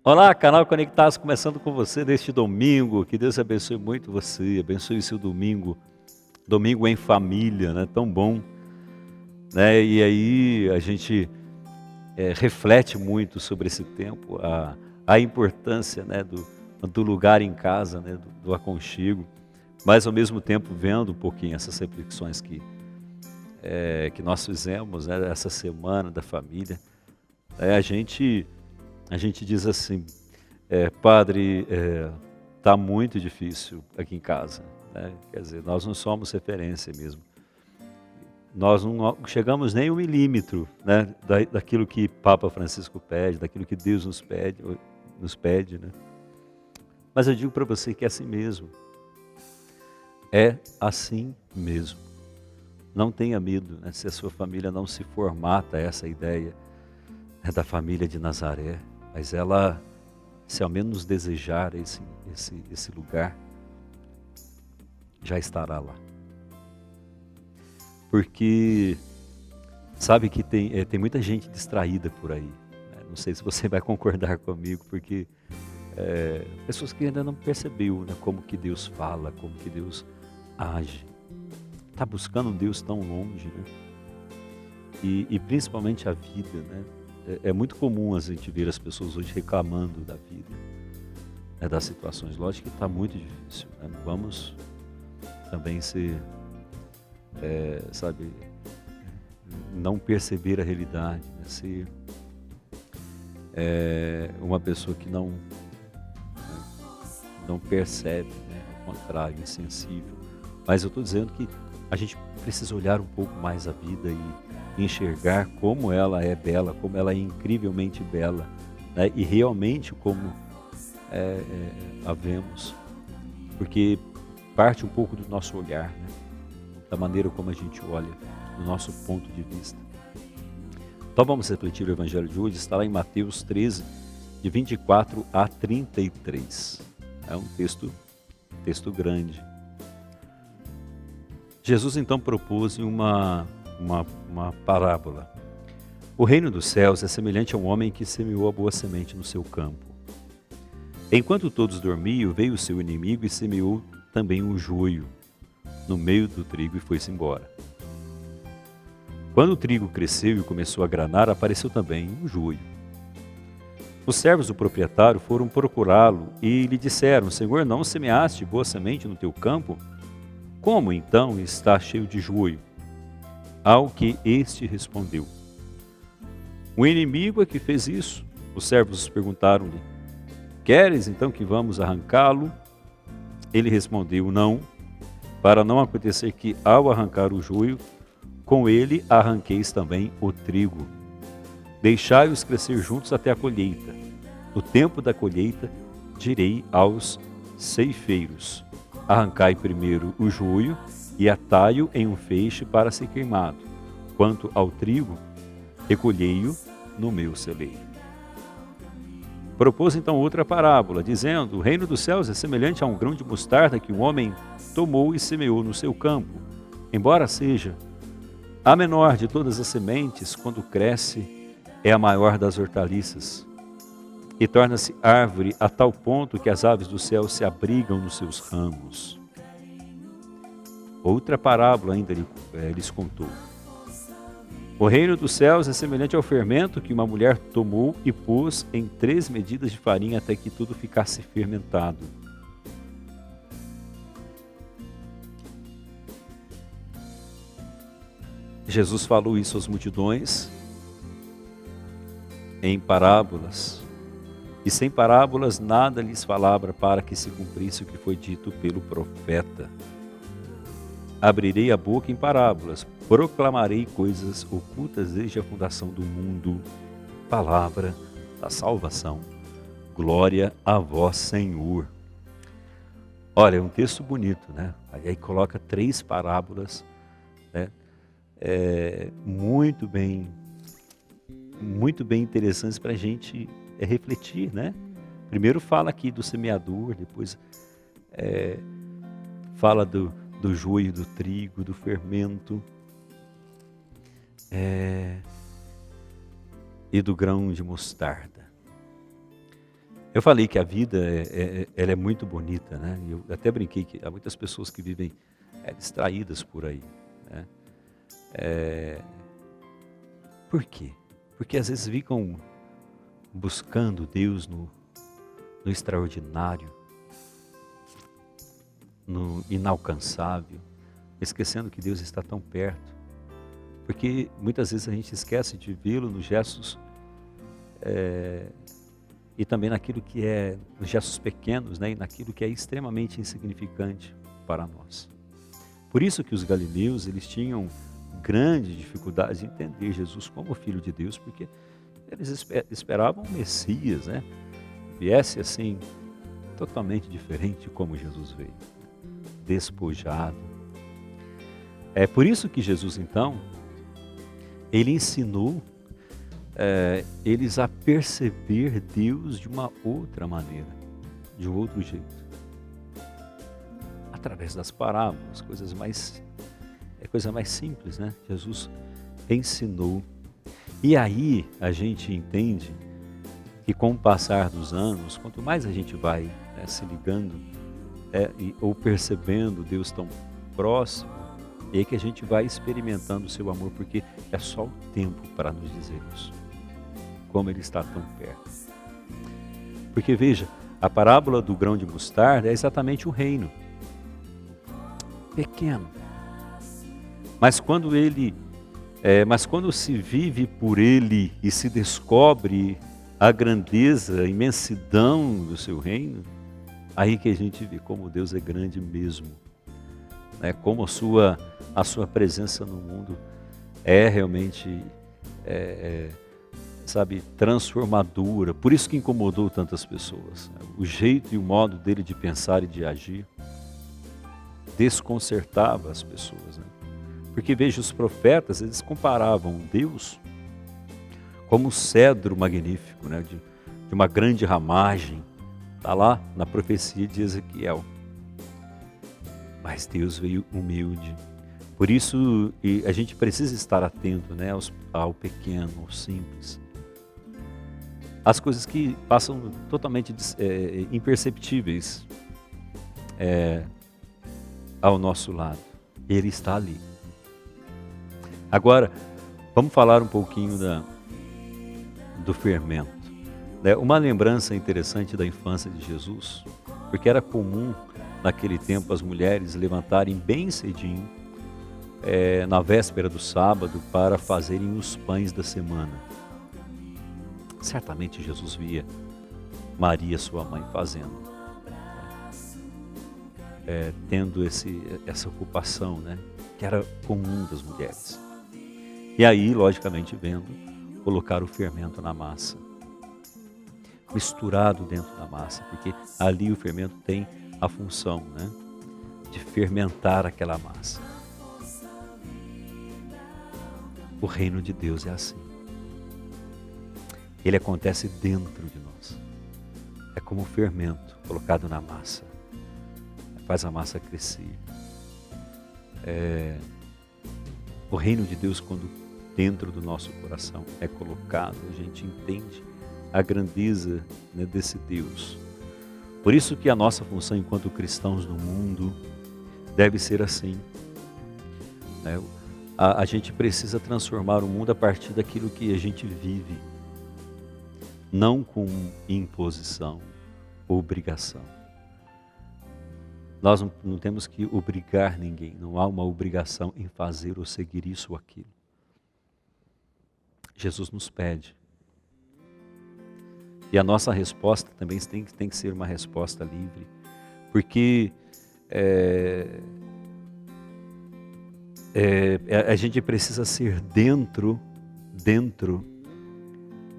Olá, canal Conectados, começando com você neste domingo. Que Deus abençoe muito você, abençoe o seu domingo, domingo em família, né? Tão bom, né? E aí a gente reflete muito sobre esse tempo, a importância, né, do lugar em casa, né, do aconchego, mas ao mesmo tempo vendo um pouquinho essas reflexões que nós fizemos, né, essa semana da família. A gente diz assim, Padre, tá muito difícil aqui em casa, né? Quer dizer, nós não somos referência mesmo. Nós não chegamos nem 1 milímetro, né, daquilo que Papa Francisco pede, daquilo que Deus nos pede, né? Mas eu digo para você que é assim mesmo. É assim mesmo. Não tenha medo, né, se a sua família não se formata essa ideia, né, da família de Nazaré, mas ela, se ao menos desejar esse lugar, já estará lá. Porque sabe que tem muita gente distraída por aí, né? Não sei se você vai concordar comigo, porque pessoas que ainda não percebeu, né, como que Deus fala, como que Deus age. Está buscando um Deus tão longe, né? E principalmente a vida, né? É muito comum a gente ver as pessoas hoje reclamando da vida, né, das situações. Lógico que está muito difícil, né? Não vamos também ser, sabe, não perceber a realidade, né? Ser uma pessoa que não percebe, né? Ao contrário, insensível. Mas eu estou dizendo que a gente precisa olhar um pouco mais a vida e enxergar como ela é bela, como ela é incrivelmente bela, né? E realmente como a vemos, porque parte um pouco do nosso olhar, né? Da maneira como a gente olha, do nosso ponto de vista. Então vamos refletir o Evangelho de hoje, está lá em Mateus 13, de 24 a 33. É um texto grande. Jesus então propôs uma parábola. O reino dos céus é semelhante a um homem que semeou a boa semente no seu campo. Enquanto todos dormiam, veio o seu inimigo e semeou também um joio no meio do trigo e foi-se embora. Quando o trigo cresceu e começou a granar, apareceu também um joio. Os servos do proprietário foram procurá-lo e lhe disseram: Senhor, não semeaste boa semente no teu campo? Como então está cheio de joio? Ao que este respondeu: O inimigo é que fez isso. Os servos perguntaram-lhe: Queres então que vamos arrancá-lo? Ele respondeu: Não, para não acontecer que, ao arrancar o joio, com ele arranqueis também o trigo. Deixai-os crescer juntos até a colheita. No tempo da colheita, direi aos ceifeiros: Arrancai primeiro o joio e atai-o em um feixe para ser queimado. Quanto ao trigo, recolhei-o no meu celeiro. Propôs então outra parábola, dizendo: O reino dos céus é semelhante a um grão de mostarda que um homem tomou e semeou no seu campo. Embora seja a menor de todas as sementes, quando cresce, é a maior das hortaliças e torna-se árvore a tal ponto que as aves do céu se abrigam nos seus ramos. Outra parábola ainda lhes contou. O reino dos céus é semelhante ao fermento que uma mulher tomou e pôs em 3 medidas de farinha até que tudo ficasse fermentado. Jesus falou isso às multidões em parábolas. E sem parábolas nada lhes falava para que se cumprisse o que foi dito pelo profeta. Abrirei a boca em parábolas, proclamarei coisas ocultas desde a fundação do mundo. Palavra da salvação. Glória a vós, Senhor. Olha, é um texto bonito, né? Aí coloca 3 parábolas, né? Muito bem interessantes para a gente refletir, né? Primeiro fala aqui do semeador, depois fala do joio, do trigo, do fermento e do grão de mostarda. Eu falei que a vida ela é muito bonita, né? Eu até brinquei que há muitas pessoas que vivem distraídas por aí, né? Por quê? Porque às vezes ficam buscando Deus no extraordinário, no inalcançável, esquecendo que Deus está tão perto. Porque muitas vezes a gente esquece de vê-lo nos gestos e também naquilo que é, nos gestos pequenos, né? E naquilo que é extremamente insignificante para nós. Por isso que os galileus, eles tinham grande dificuldade de entender Jesus como Filho de Deus, porque eles esperavam um Messias, né? Viesse assim, totalmente diferente de como Jesus veio, despojado. É por isso que Jesus, então, ele ensinou eles a perceber Deus de uma outra maneira, de um outro jeito. Através das parábolas, coisa mais simples, né? Jesus ensinou. E aí a gente entende que com o passar dos anos, quanto mais a gente vai se ligando ou percebendo Deus tão próximo, é aí que a gente vai experimentando o seu amor, porque é só o tempo para nos dizer isso, como Ele está tão perto. Porque veja, a parábola do grão de mostarda é exatamente o reino, pequeno, mas quando se vive por Ele e se descobre a grandeza, a imensidão do seu reino, aí que a gente vê como Deus é grande mesmo, né? Como a sua presença no mundo é realmente, transformadora. Por isso que incomodou tantas pessoas, né? O jeito e o modo dele de pensar e de agir desconcertava as pessoas, né? Porque veja, os profetas, eles comparavam Deus como um cedro magnífico, né? de uma grande ramagem. Está lá na profecia de Ezequiel. Mas Deus veio humilde. Por isso, a gente precisa estar atento, né? Ao pequeno, ao simples. As coisas que passam totalmente imperceptíveis ao nosso lado. Ele está ali. Agora, vamos falar um pouquinho do fermento. Uma lembrança interessante da infância de Jesus, porque era comum naquele tempo as mulheres levantarem bem cedinho, na véspera do sábado, para fazerem os pães da semana. Certamente Jesus via Maria, sua mãe, fazendo, tendo essa ocupação, né, que era comum das mulheres. E aí, logicamente, vendo colocar o fermento na massa, misturado dentro da massa, porque ali o fermento tem a função, né, de fermentar aquela massa. O reino de Deus é assim. Ele acontece dentro de nós. É como um fermento colocado na massa. Faz a massa crescer. O reino de Deus, quando dentro do nosso coração é colocado, a gente entende a grandeza, né, desse Deus. Por isso que a nossa função enquanto cristãos no mundo deve ser assim, né? A gente precisa transformar o mundo a partir daquilo que a gente vive, não com imposição, obrigação. Nós não temos que obrigar ninguém, não há uma obrigação em fazer ou seguir isso ou aquilo. Jesus nos pede. E a nossa resposta também tem que ser uma resposta livre, porque a gente precisa ser dentro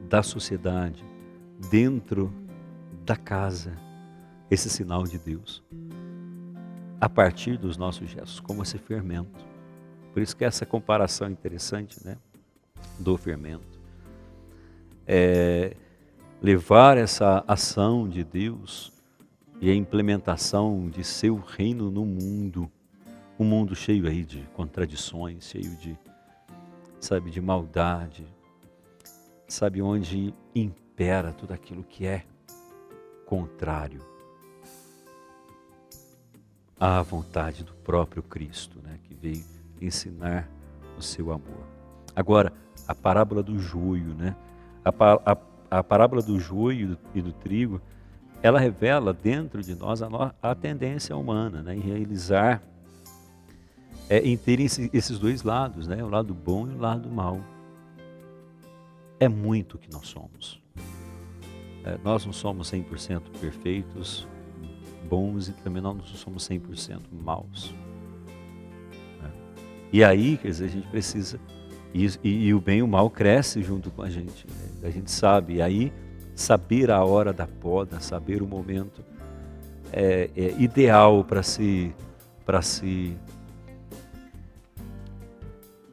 da sociedade, dentro da casa, esse sinal de Deus, a partir dos nossos gestos, como esse fermento. Por isso que essa comparação é interessante, né, do fermento. Levar essa ação de Deus e a implementação de seu reino no mundo, um mundo cheio aí de contradições, cheio de maldade, onde impera tudo aquilo que é contrário à vontade do próprio Cristo, né, que veio ensinar o seu amor. Agora, a parábola do joio, né? A parábola do joio e do trigo, ela revela dentro de nós a tendência humana, né, em realizar, em ter esses dois lados, né, o lado bom e o lado mal. É muito o que nós somos. Nós não somos 100% perfeitos, bons, e também nós não somos 100% maus. Né? E aí, quer dizer, a gente precisa, e o bem e o mal cresce junto com a gente. Né? A gente sabe, e aí saber a hora da poda, saber o momento é ideal para se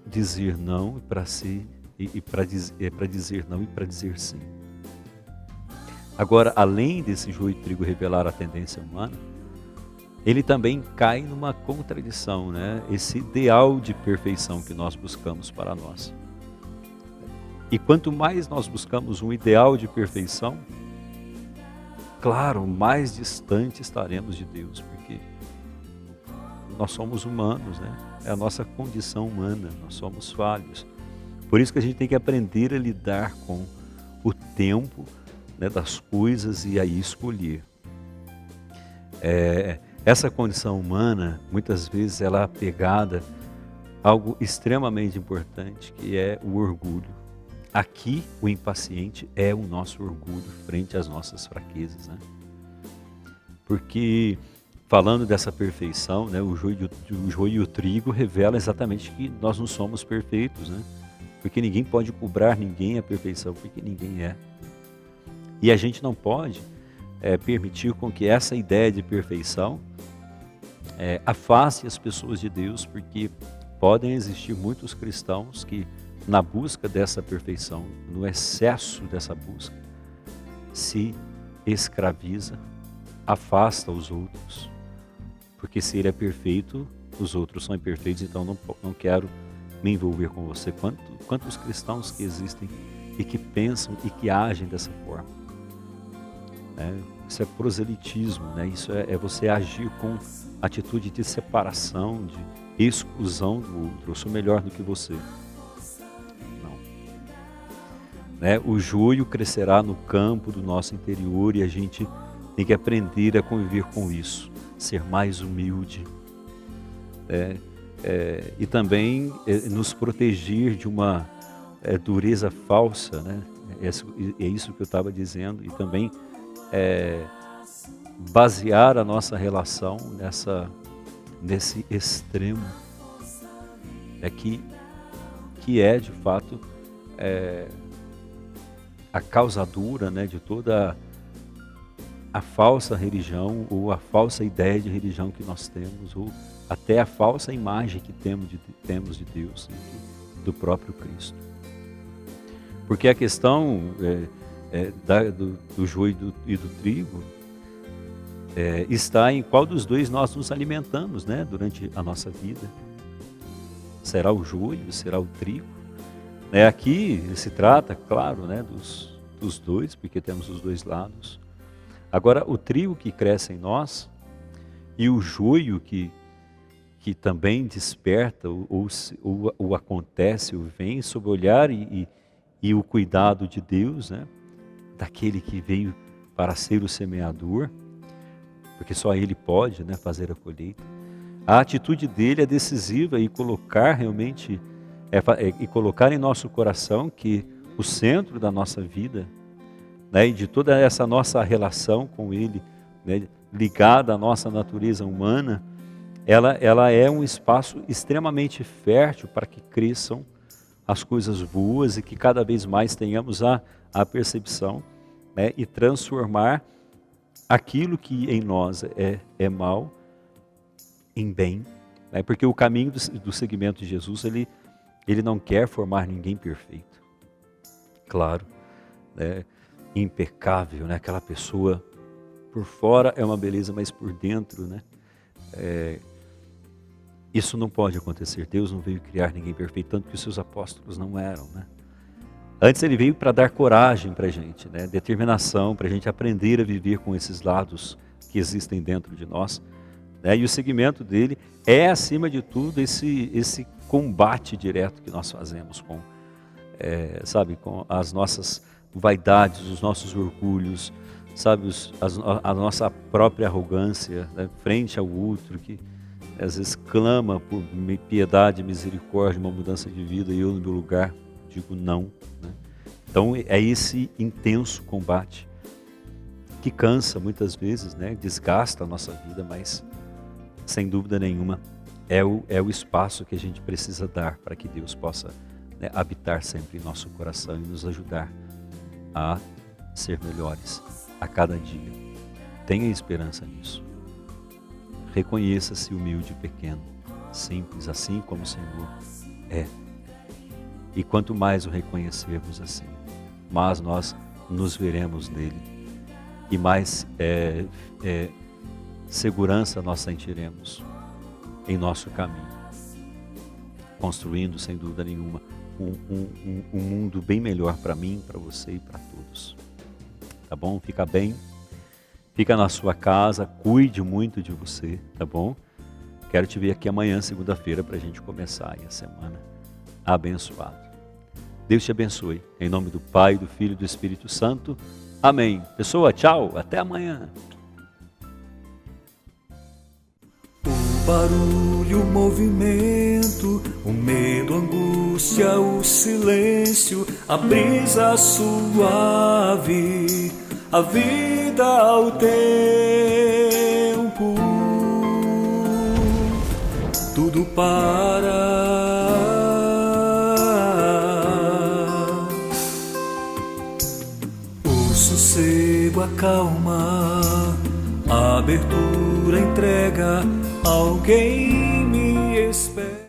dizer não, para dizer não e para dizer sim. Agora, além desse joio e trigo revelar a tendência humana, ele também cai numa contradição, né? Esse ideal de perfeição que nós buscamos para nós. E quanto mais nós buscamos um ideal de perfeição, claro, mais distante estaremos de Deus, porque nós somos humanos, né? É a nossa condição humana, nós somos falhos. Por isso que a gente tem que aprender a lidar com o tempo, né, das coisas e aí escolher. Essa condição humana, muitas vezes, ela é apegada a algo extremamente importante, que é o orgulho. Aqui, o impaciente é o nosso orgulho frente às nossas fraquezas, né? Porque, falando dessa perfeição, né, o joio e o trigo revela exatamente que nós não somos perfeitos, né? Porque ninguém pode cobrar ninguém a perfeição, porque ninguém é. E a gente não pode permitir com que essa ideia de perfeição afaste as pessoas de Deus, porque podem existir muitos cristãos que, na busca dessa perfeição, no excesso dessa busca, se escraviza, afasta os outros. Porque se ele é perfeito, os outros são imperfeitos, então não quero me envolver com você. Quantos cristãos que existem e que pensam e que agem dessa forma? Isso é proselitismo, né? Isso é você agir com atitude de separação, de exclusão do outro. Eu sou melhor do que você. Não. Né? O joio crescerá no campo do nosso interior e a gente tem que aprender a conviver com isso, ser mais humilde, e também nos proteger de uma dureza falsa, né? É isso que eu estava dizendo, e também basear a nossa relação nesse extremo, que é de fato a causadura, né, de toda a falsa religião ou a falsa ideia de religião que nós temos, ou até a falsa imagem que temos de Deus, do próprio Cristo. Porque a questão do joio e do trigo está em qual dos dois nós nos alimentamos, né, durante a nossa vida. Será o joio? Será o trigo? Aqui se trata, claro, né, dos dois, porque temos os dois lados. Agora, o trigo que cresce em nós e o joio que também desperta ou acontece, ou vem sob o olhar e o cuidado de Deus, né? Daquele que veio para ser o semeador, porque só Ele pode, né, fazer a colheita. A atitude dele é decisiva e colocar realmente, e colocar em nosso coração que o centro da nossa vida, né, e de toda essa nossa relação com Ele, né, ligada à nossa natureza humana, ela é um espaço extremamente fértil para que cresçam as coisas boas e que cada vez mais tenhamos a percepção, né, e transformar aquilo que em nós é mal em bem, né, porque o caminho do seguimento de Jesus, ele não quer formar ninguém perfeito, claro, né, impecável, né, aquela pessoa por fora é uma beleza, mas por dentro, né, isso não pode acontecer. Deus não veio criar ninguém perfeito, tanto que os seus apóstolos não eram, né? Antes ele veio para dar coragem para a gente, né? Determinação, para a gente aprender a viver com esses lados que existem dentro de nós. Né? E o segmento dele é, acima de tudo, esse combate direto que nós fazemos com, com as nossas vaidades, os nossos orgulhos, sabe, a nossa própria arrogância, né? Frente ao outro, que às vezes clama por piedade, misericórdia, uma mudança de vida, e eu no meu lugar digo não. Né? Então é esse intenso combate que cansa muitas vezes, né? Desgasta a nossa vida, mas sem dúvida nenhuma é o espaço que a gente precisa dar para que Deus possa, né, habitar sempre em nosso coração e nos ajudar a ser melhores a cada dia. Tenha esperança nisso. Reconheça-se humilde e pequeno, simples, assim como o Senhor é. E quanto mais o reconhecermos assim, mais nós nos veremos nele e mais segurança nós sentiremos em nosso caminho, construindo, sem dúvida nenhuma, um mundo bem melhor para mim, para você e para todos. Tá bom? Fica bem, fica na sua casa, cuide muito de você, tá bom? Quero te ver aqui amanhã, segunda-feira, para a gente começar aí a semana abençoado. Deus te abençoe, em nome do Pai, do Filho e do Espírito Santo. Amém. Pessoa, tchau, até amanhã. O barulho, o movimento, o medo, a angústia, o silêncio, a brisa suave, a vida ao tempo, tudo para. O sossego, a calma, a abertura, a entrega. Alguém me espera.